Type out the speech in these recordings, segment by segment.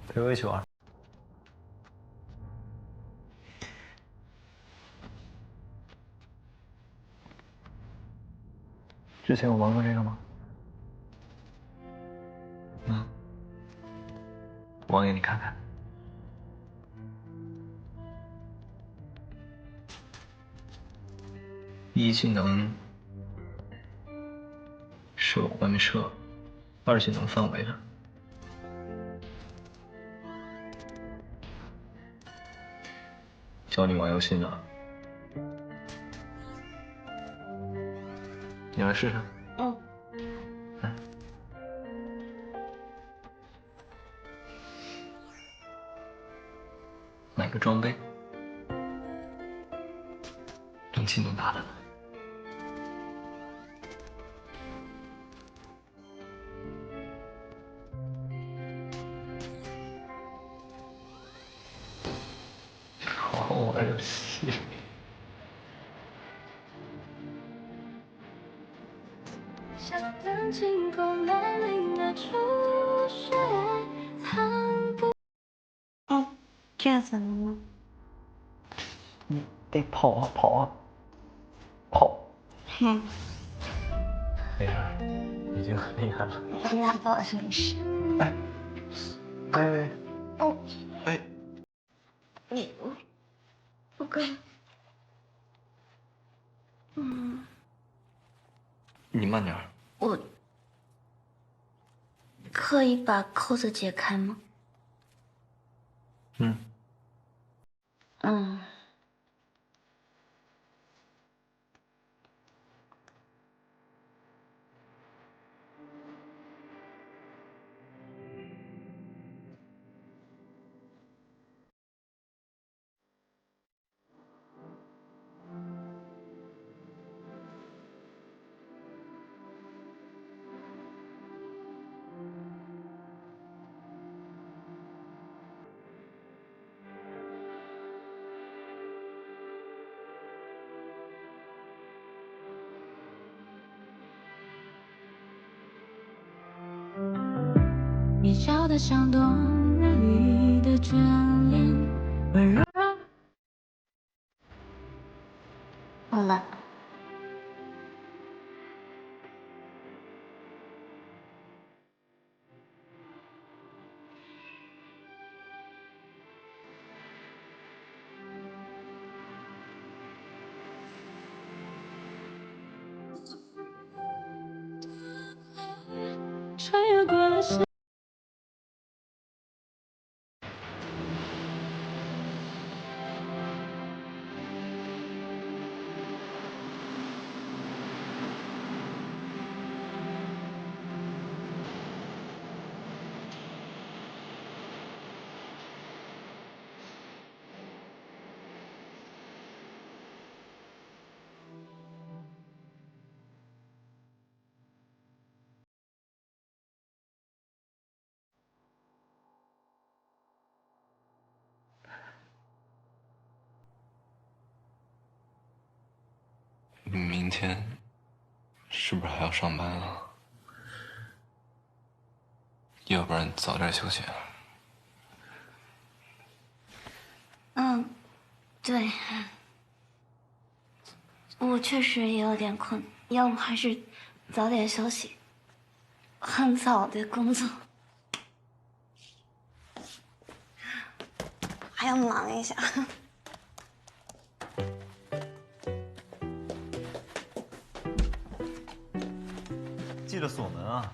陪我一起玩。之前有玩过这个吗？嗯，玩给你看看。一技能是往外面射，二技能范围的。教你玩游戏呢，你来试试。嗯。买个装备，用技能打的。好好玩游戏。想等晴空来临的初雪，藏不。这样子了吗？你得跑啊跑啊跑！哼，没事，已经很厉害了。那不好意思。哎，哎，哦，哎，你不跟，你慢点。我可以把扣子解开吗？嗯。嗯。你笑得像冬日里的眷恋，温柔。好了。穿越过了时。你明天是不是还要上班啊？要不然早点休息啊。嗯，对，我确实也有点困，要不还是早点休息。很早的工作，还要忙一下。记得锁门啊。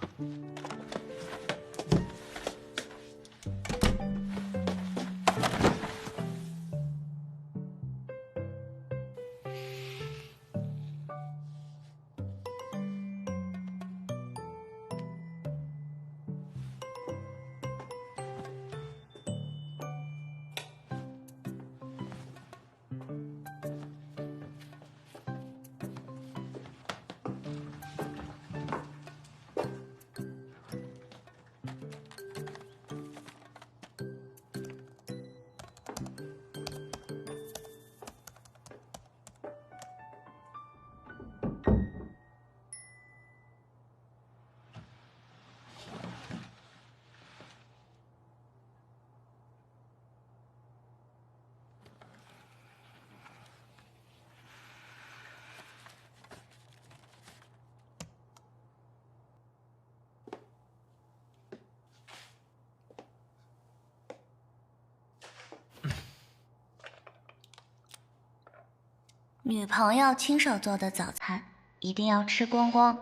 女朋友亲手做的早餐一定要吃光光。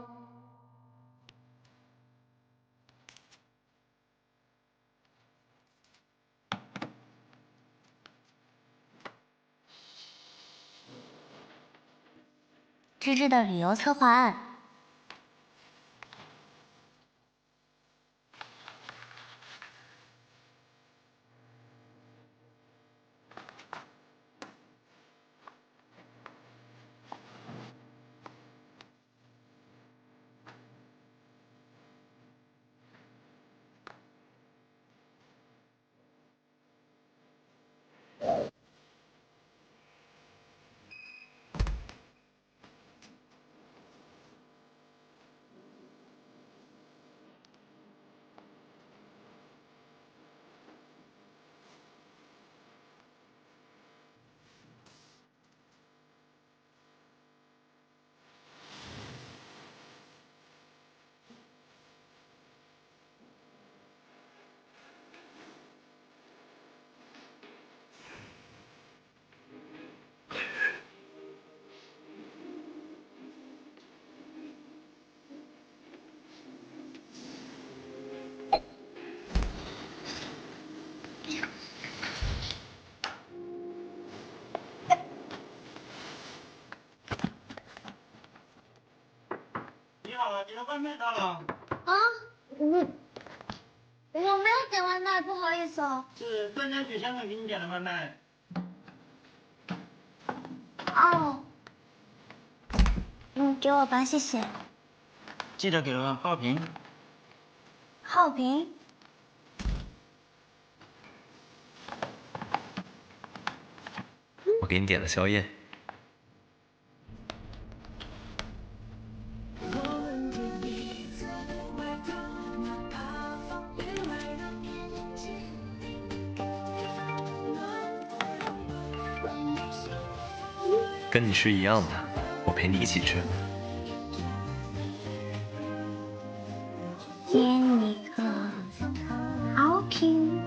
芝芝的旅游策划案。你好啊，你的外卖到了。啊，我没有点外卖，不好意思哦。是专家去香港给你点的外卖。哦，给我吧，谢谢。记得给个好评。好评。我给你点了宵夜。跟你吃一样的，我陪你一起吃。给你个好评。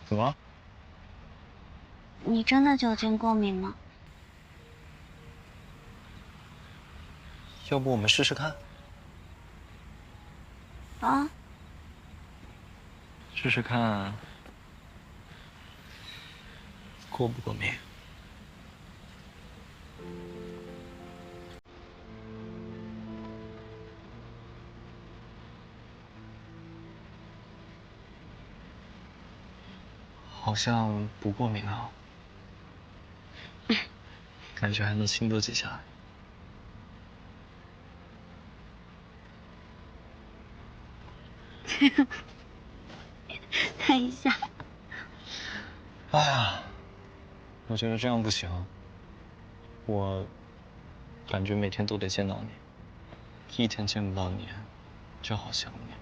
怎么？你真的酒精过敏吗？要不我们试试看？啊？试试看过不过敏？好像不过敏啊，感觉还能轻多几下。看一下。哎呀，我觉得这样不行，我感觉每天都得见到你，一天见不到你，就好想你。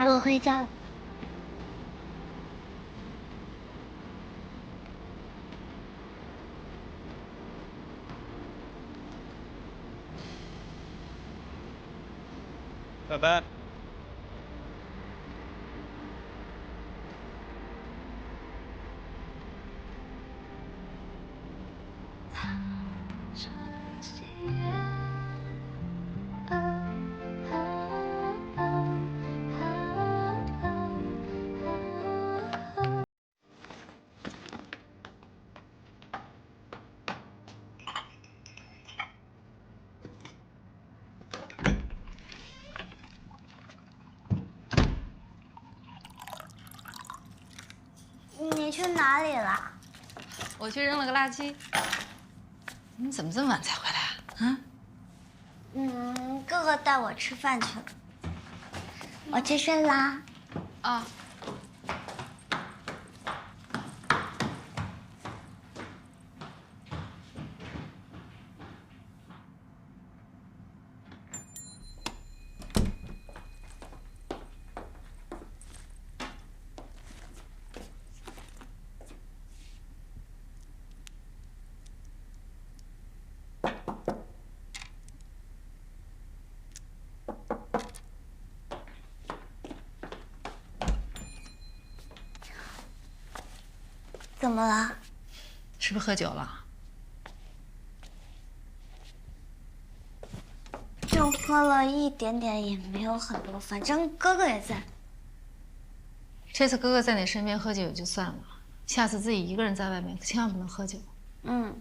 我回家了。拜拜。你去哪里了？我去扔了个垃圾。你怎么这么晚才回来啊？哥哥带我吃饭去了。我去睡啦。啊。怎么了？是不是喝酒了？就喝了一点点，也没有很多，反正哥哥也在。这次哥哥在你身边喝酒也就算了，下次自己一个人在外面可千万不能喝酒。嗯。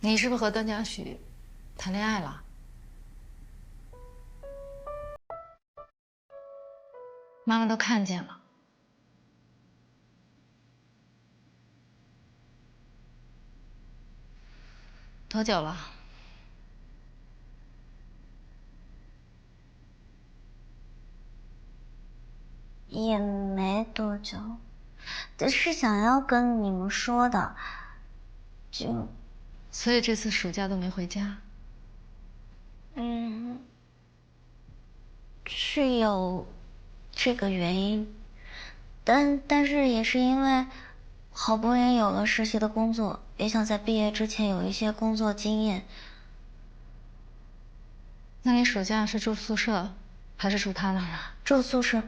你是不是和段嘉许谈恋爱了？妈妈都看见了。多久了？也没多久，是想要跟你们说的，就，所以这次暑假都没回家。是有这个原因，但是也是因为好不容易有了实习的工作，也想在毕业之前有一些工作经验。那你暑假是住宿舍，还是住他那儿啊？住宿舍。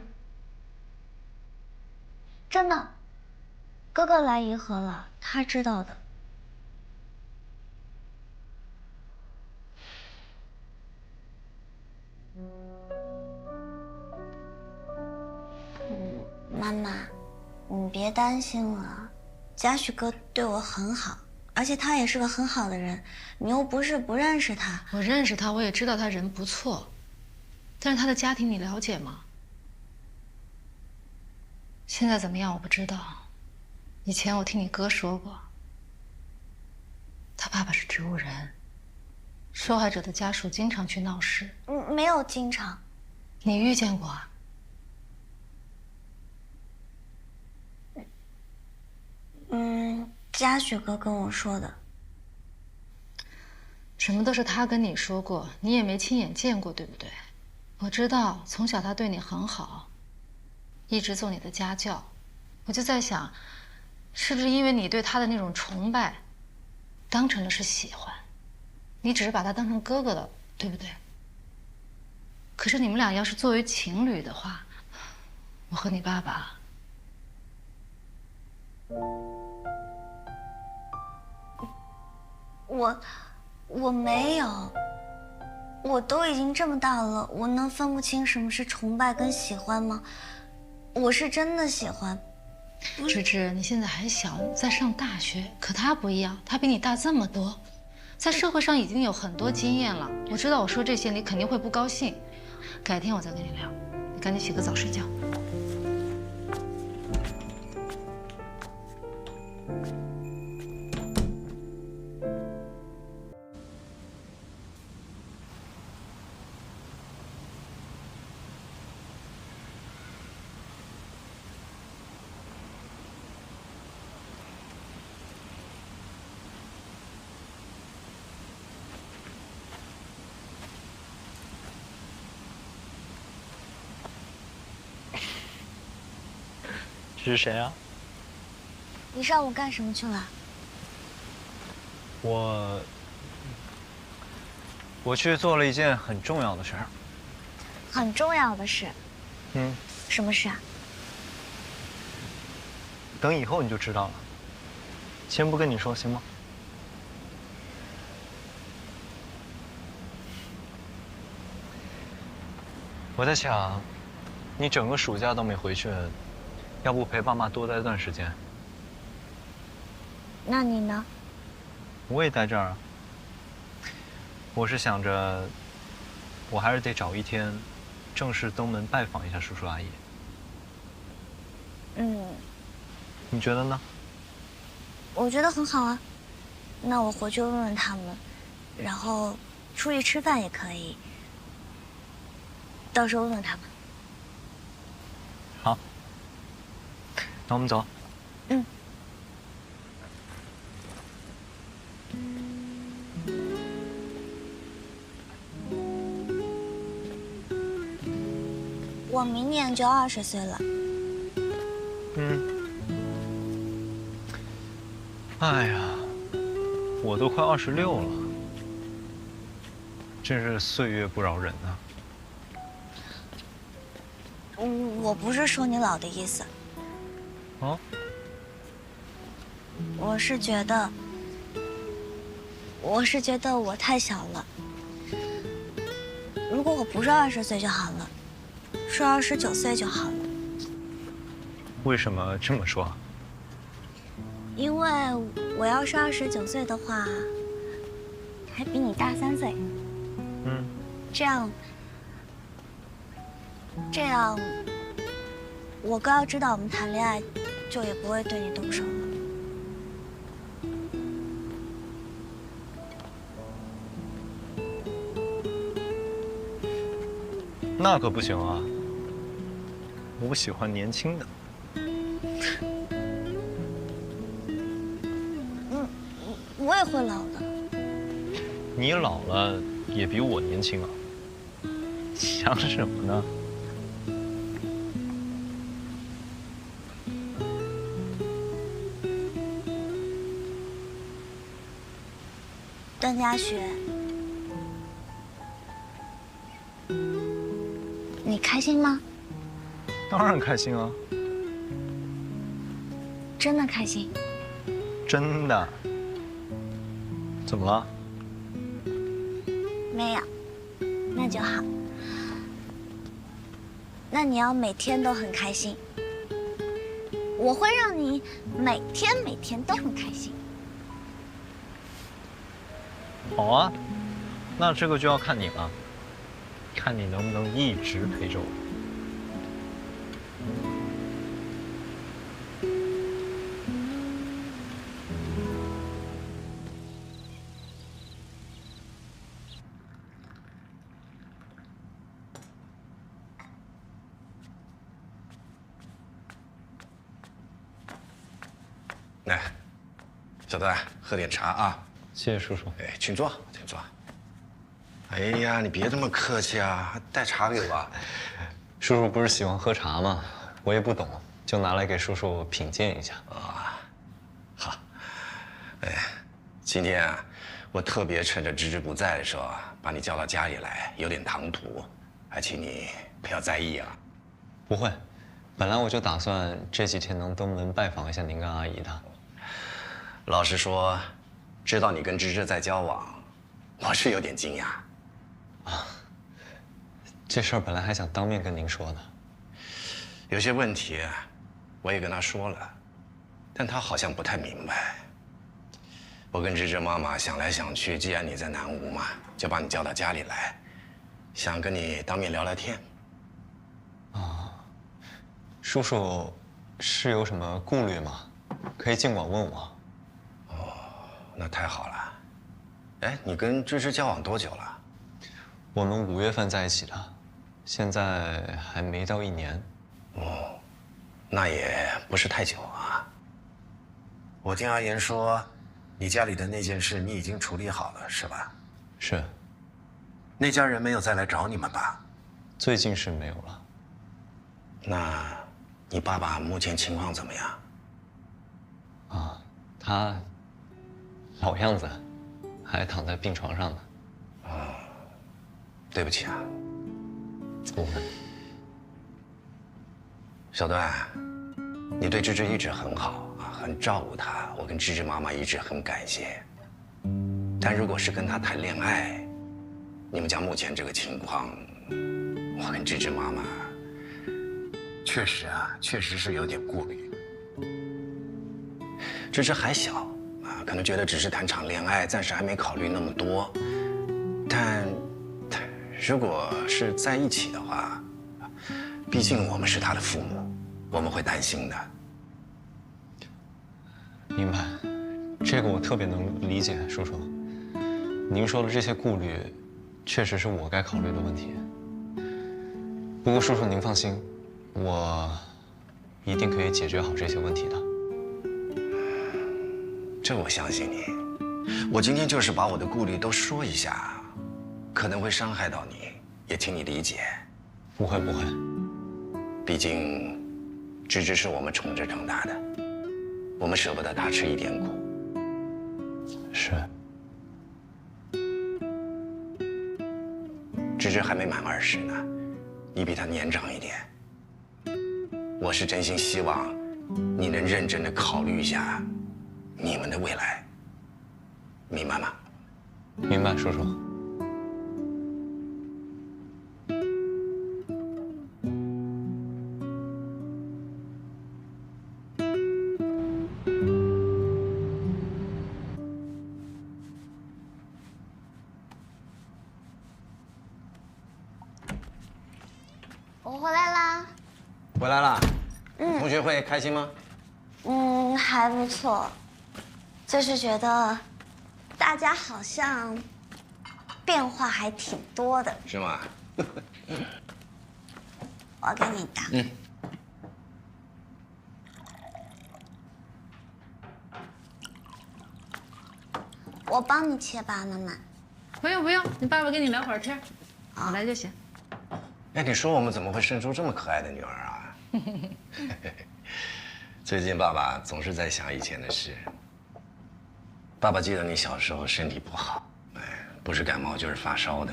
真的，哥哥来颐和了，他知道的。妈妈，你别担心了，嘉许哥对我很好，而且他也是个很好的人，你又不是不认识他。我认识他，我也知道他人不错，但是他的家庭你了解吗？现在怎么样我不知道，以前我听你哥说过，他爸爸是植物人，受害者的家属经常去闹事。没有经常。你遇见过啊？嘉许哥跟我说的。什么都是他跟你说过，你也没亲眼见过，对不对？我知道从小他对你很好，一直做你的家教。我就在想，是不是因为你对他的那种崇拜，当成了是喜欢，你只是把他当成哥哥了，对不对？可是你们俩要是作为情侣的话，我和你爸爸，我没有，我都已经这么大了，我能分不清什么是崇拜跟喜欢吗？我是真的喜欢。芝芝，你现在还小，在上大学，可他不一样，他比你大这么多，在社会上已经有很多经验了。我知道我说这些你肯定会不高兴，改天我再跟你聊，你赶紧洗个澡睡觉。这是谁啊？你上午干什么去了？我去做了一件很重要的事儿。很重要的事。什么事啊？等以后你就知道了。先不跟你说，行吗？我在想，你整个暑假都没回去，要不陪爸妈多待段时间？那你呢？我也待这儿啊。我是想着，我还是得找一天，正式登门拜访一下叔叔阿姨。你觉得呢？我觉得很好啊。那我回去问问他们，然后出去吃饭也可以。到时候问问他们。好，那我们走。我明年就20岁了。哎呀，我都快26了，真是岁月不饶人啊。我不是说你老的意思。啊？我是觉得我太小了。如果我不是20岁就好了，是29岁就好了。为什么这么说？因为我要是29岁的话，还比你大3岁。嗯，这样，我哥要知道我们谈恋爱，就也不会对你动手了。那可不行啊！我喜欢年轻的。我也会老的。你老了也比我年轻啊！想什么呢？段嘉许，你开心吗？当然开心啊！真的开心。真的。怎么了？没有，那就好。那你要每天都很开心，我会让你每天都很开心。好啊，那这个就要看你了，看你能不能一直陪着我。来，小段，喝点茶啊。谢谢叔叔。哎，请坐，请坐。哎呀，你别这么客气啊，还带茶给我。叔叔不是喜欢喝茶吗？我也不懂，就拿来给叔叔品鉴一下。啊，好。哎，今天啊，我特别趁着芝芝不在的时候啊，把你叫到家里来，有点唐突，还请你不要在意啊。不会，本来我就打算这几天能登门拜访一下您跟阿姨的。老实说，知道你跟芝芝在交往，我是有点惊讶。这事儿本来还想当面跟您说的。有些问题，我也跟她说了，但她好像不太明白。我跟芝芝妈妈想来想去，既然你在南吴嘛，就把你叫到家里来，想跟你当面聊聊天。叔叔是有什么顾虑吗？可以尽管问我。那太好了。哎，你跟芝芝交往多久了？我们5月份在一起的，现在还没到1年。那也不是太久啊。我听阿言说，你家里的那件事你已经处理好了，是吧？是。那家人没有再来找你们吧？最近是没有了。那，你爸爸目前情况怎么样？他老样子，还躺在病床上呢。对不起啊，不会。小段，你对芝芝一直很好啊，很照顾她，我跟芝芝妈妈一直很感谢。但如果是跟她谈恋爱，你们家目前这个情况，我跟芝芝妈妈确实是有点顾虑。芝芝还小啊，可能觉得只是谈场恋爱，暂时还没考虑那么多。但如果是在一起的话，毕竟我们是她的父母，我们会担心的。明白，这个我特别能理解，叔叔。您说的这些顾虑，确实是我该考虑的问题。不过叔叔您放心，我一定可以解决好这些问题的。这我相信你。我今天就是把我的顾虑都说一下，可能会伤害到你，也请你理解。不会不会，毕竟芝芝是我们宠着长大的，我们舍不得她吃一点苦。是。芝芝还没满20呢，你比她年长一点，我是真心希望你能认真的考虑一下你们的未来，明白吗？明白，叔叔。我回来啦。回来了。同学会开心吗？还不错，就是觉得大家好像变化还挺多的。是吗？我给你打。我帮你切吧，妈妈。不用不用，你爸爸跟你聊会儿天，我来就行。哎，你说我们怎么会生出这么可爱的女儿啊？最近爸爸总是在想以前的事。爸爸记得你小时候身体不好，不是感冒就是发烧的。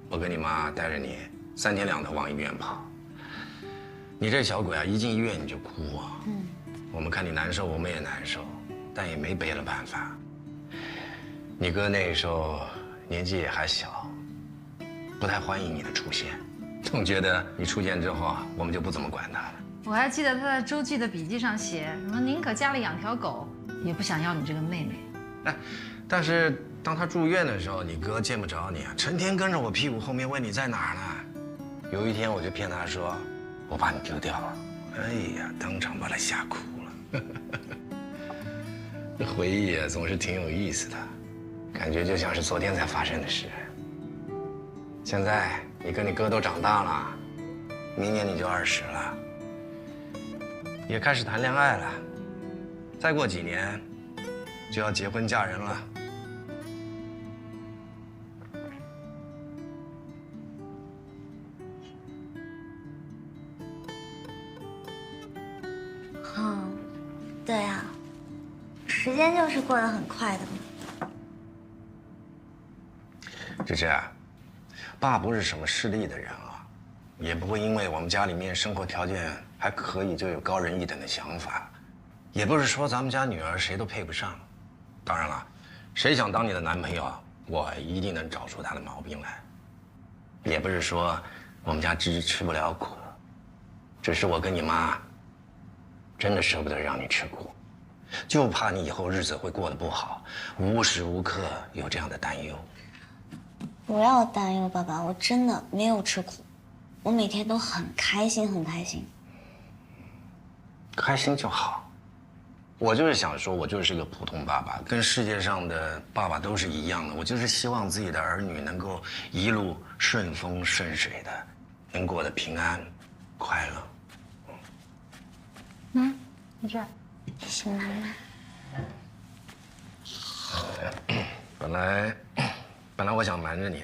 我跟你妈带着你3天2头往医院跑。你这小鬼啊，一进医院你就哭啊。我们看你难受，我们也难受，但也没别的办法。你哥那时候年纪也还小，不太欢迎你的出现，总觉得你出现之后啊，我们就不怎么管他了。我还记得他在周记的笔记上写什么，宁可家里养条狗，也不想要你这个妹妹。哎，但是当他住院的时候，你哥见不着你啊，成天跟着我屁股后面问你在哪儿呢。有一天我就骗他说，我把你丢掉了。哎呀，当场把他吓哭了。这回忆啊，总是挺有意思的，感觉就像是昨天才发生的事。现在你跟你哥都长大了，明年你就20了，也开始谈恋爱了，再过几年就要结婚嫁人了。对啊，时间就是过得很快的嘛。芝芝，爸不是什么势利的人啊，也不会因为我们家里面生活条件还可以就有高人一等的想法，也不是说咱们家女儿谁都配不上。当然了，谁想当你的男朋友，我一定能找出他的毛病来。也不是说我们家芝芝吃不了苦，只是我跟你妈真的舍不得让你吃苦，就怕你以后日子会过得不好，无时无刻有这样的担忧。不要担忧，爸爸，我真的没有吃苦，我每天都很开心，很开心。开心就好。我就是想说，我就是个普通爸爸，跟世界上的爸爸都是一样的。我就是希望自己的儿女能够一路顺风顺水的，能过得平安、快乐。你这儿。谢谢妈妈。本来我想瞒着你，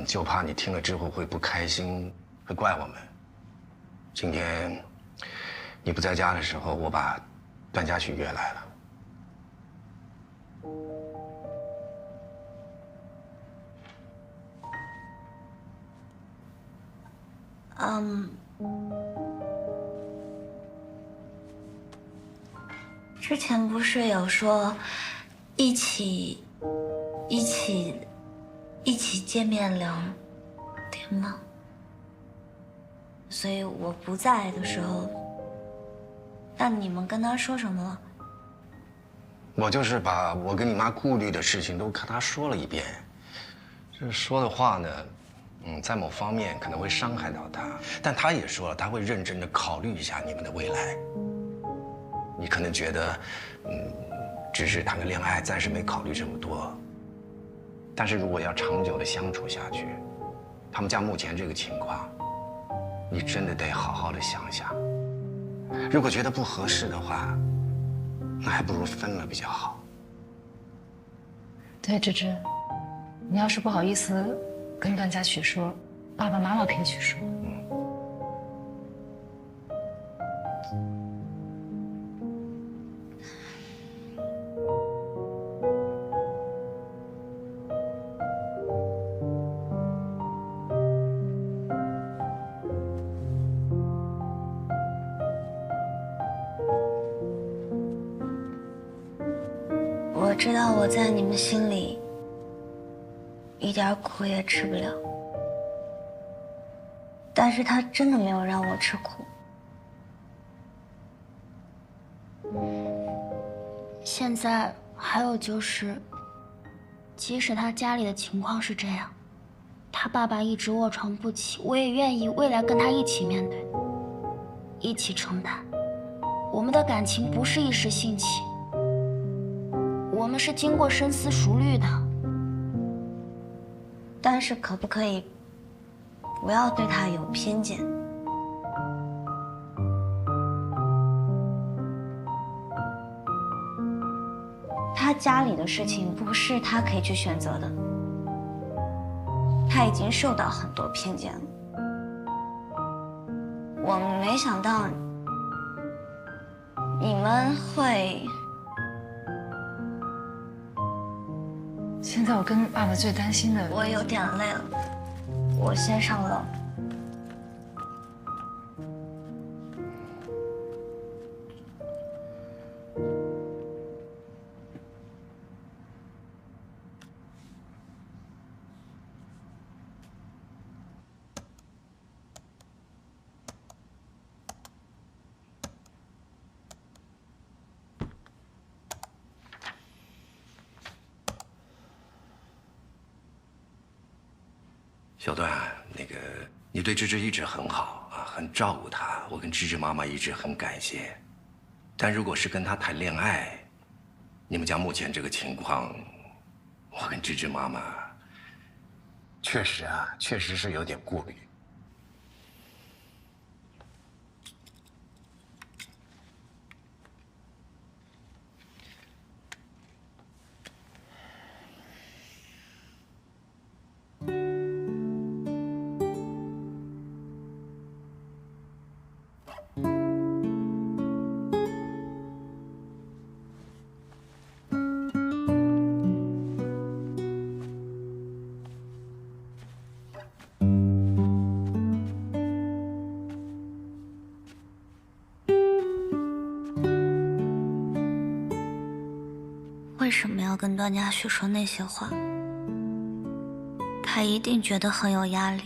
就怕你听了之后会不开心，会怪我们。今天你不在家的时候，我把段嘉许约来了。之前不是有说一起见面聊天吗？所以我不在的时候，那你们跟他说什么了？我就是把我跟你妈顾虑的事情都跟她说了一遍。这说的话呢，在某方面可能会伤害到她，但她也说了，她会认真的考虑一下你们的未来。你可能觉得，只是谈个恋爱，暂时没考虑这么多。但是如果要长久的相处下去，他们家目前这个情况，你真的得好好的想想。如果觉得不合适的话，那还不如分了比较好。对，芝芝，你要是不好意思跟段嘉许说，爸爸妈妈可以去说。我知道我在你们心里一点苦也吃不了，但是他真的没有让我吃苦。现在还有就是，即使他家里的情况是这样，他爸爸一直卧床不起，我也愿意未来跟他一起面对，一起承担。我们的感情不是一时兴起，我们是经过深思熟虑的。但是可不可以不要对他有偏见？他家里的事情不是他可以去选择的，他已经受到很多偏见了。我没想到你们会……现在我跟爸爸最担心的，我有点累了，我先上楼。小段，你对芝芝一直很好啊，很照顾她，我跟芝芝妈妈一直很感谢。但如果是跟她谈恋爱，你们家目前这个情况，我跟芝芝妈妈确实是有点顾虑。为什么要跟段嘉许说那些话？他一定觉得很有压力。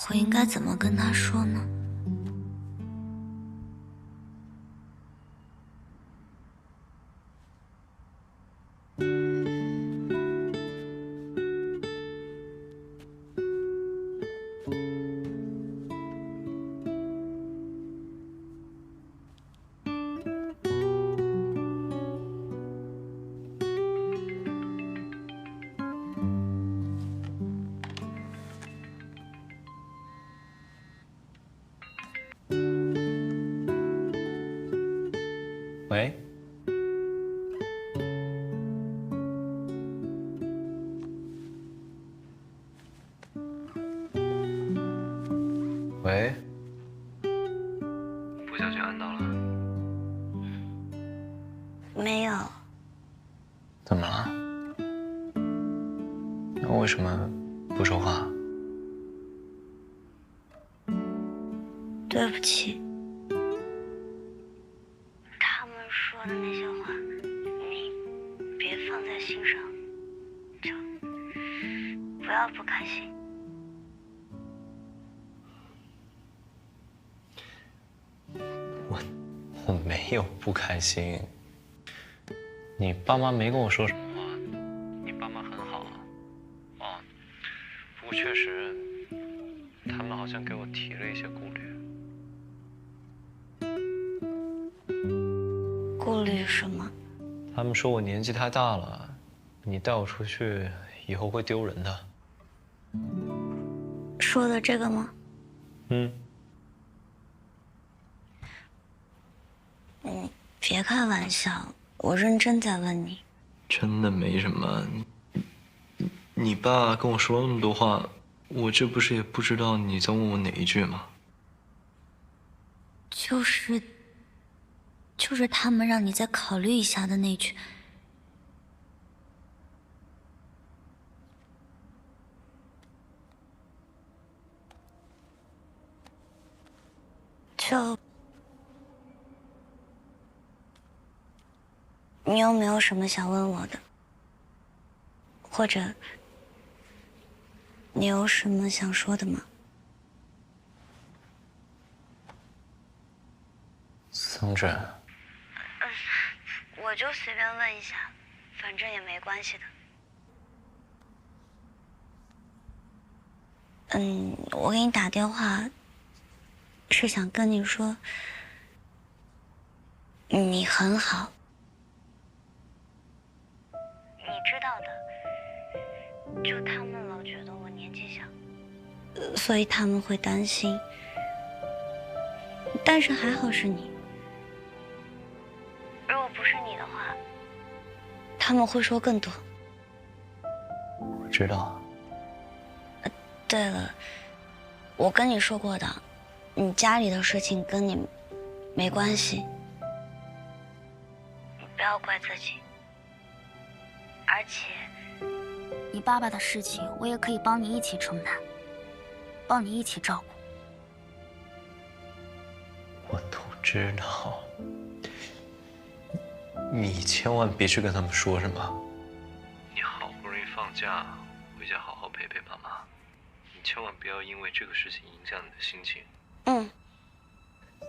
我应该怎么跟他说呢？喂，喂，傅小姐按到了？没有。怎么了？那为什么不说话？对不起。他们说的那些话，你别放在心上，就不要不开心。我没有不开心。你爸妈没跟我说什么话，你爸妈很好啊。不过确实，他们好像给我提了一些顾虑。顾虑什么？他们说我年纪太大了，你带我出去以后会丢人的。说的这个吗？嗯。别开玩笑，我认真在问你。真的没什么。你爸跟我说了那么多话，我这不是也不知道你在问我哪一句吗？就是他们让你再考虑一下的那句。就你有没有什么想问我的？或者你有什么想说的吗？桑臻，我就随便问一下，反正也没关系的。我给你打电话，是想跟你说，你很好。你知道的，就他们老觉得我年纪小，所以他们会担心。但是还好是你，如果不是你的话，他们会说更多。我知道。对了，我跟你说过的，你家里的事情跟你没关系，你不要怪自己。而且，你爸爸的事情，我也可以帮你一起承担，帮你一起照顾。我都知道，你千万别去跟他们说什么。你好不容易放假，回家好好陪陪妈妈。你千万不要因为这个事情影响你的心情。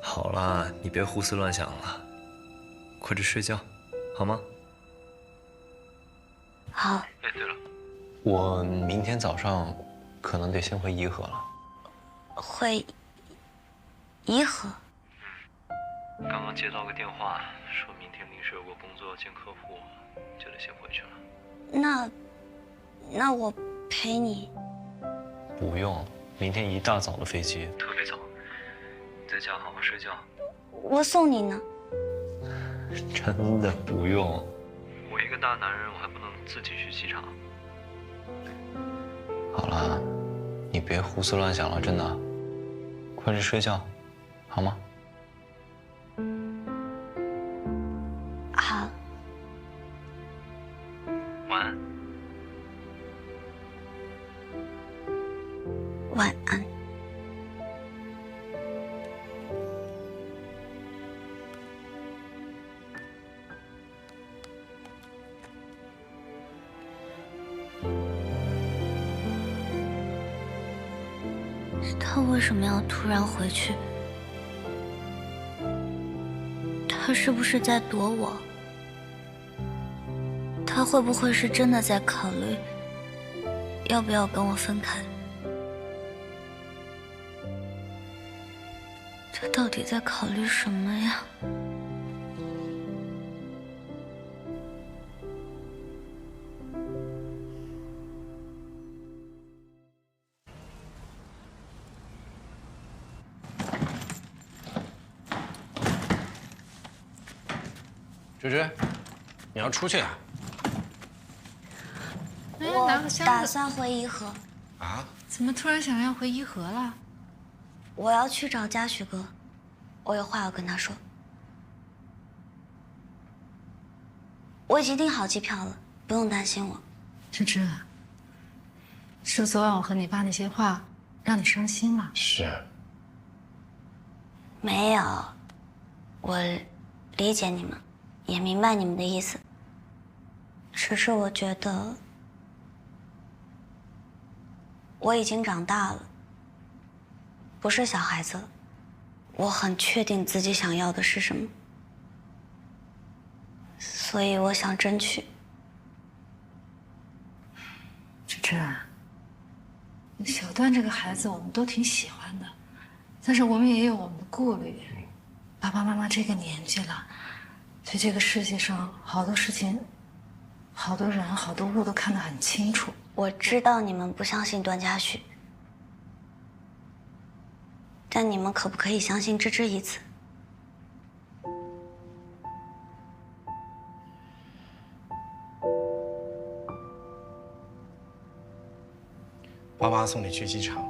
好啦，你别胡思乱想了，快去睡觉，好吗？好。哎，对了，我明天早上可能得先回颐和了。回颐和？刚刚接到个电话，说明天临时有个工作见客户，就得先回去了。那我陪你。不用，明天一大早的飞机，特别早。你在家好好睡觉。我送你呢。真的不用，我一个大男人，我还不能自己去机场。好了，你别胡思乱想了，真的，快去睡觉，好吗？好。晚安。晚安。他为什么要突然回去？他是不是在躲我？他会不会是真的在考虑要不要跟我分开？他到底在考虑什么呀？芝芝，你要出去啊？我拿个箱子打算回颐和。啊？怎么突然想要回颐和了？我要去找嘉许哥，我有话要跟他说。我已经订好机票了，不用担心我。芝芝，是不是昨晚我和你爸那些话让你伤心了？是。没有，我理解你们，也明白你们的意思。只是我觉得我已经长大了，不是小孩子了。我很确定自己想要的是什么，所以我想争取。芝芝，小段这个孩子我们都挺喜欢的，但是我们也有我们的顾虑。爸爸妈妈这个年纪了，对这个世界上好多事情、好多人、好多物都看得很清楚。我知道你们不相信段嘉许，但你们可不可以相信芝芝一次？爸爸送你去机场，